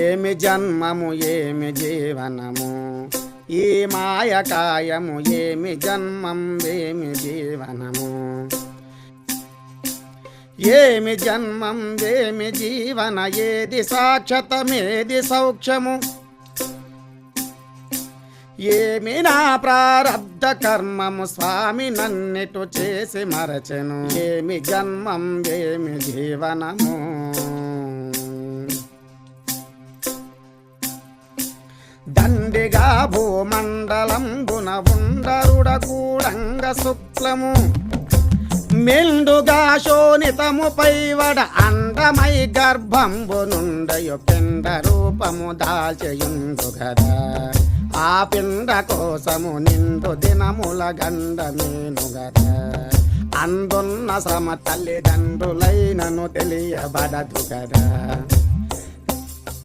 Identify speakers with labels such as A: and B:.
A: ఏమి జన్మము ఏమి జీవనము ఈ మాయకాయము ఏమి జన్మం ఏమి జీవనము ఏమి జన్మం ఏమి జీవన ఏది సాక్షతమేది సౌఖ్యము ఏమి నా ప్రారబ్ధ కర్మము స్వామి నన్నిటు చేసి మరచెను ఏమి జన్మం ఏమి జీవనము దండిగా భూమండలంబున ఉండరుడ కూడంగ శుక్లము మెండుగా శోణితముపై వడ అండమై గర్భంబు నుండయు పిండ రూపము దాల్చయుండు గదా ఆ పిండ కోసము నిండు దినముల గండమేను గదా అందున్న శ్రమ తల్లిదండ్రులైనను తెలియబడదు గదా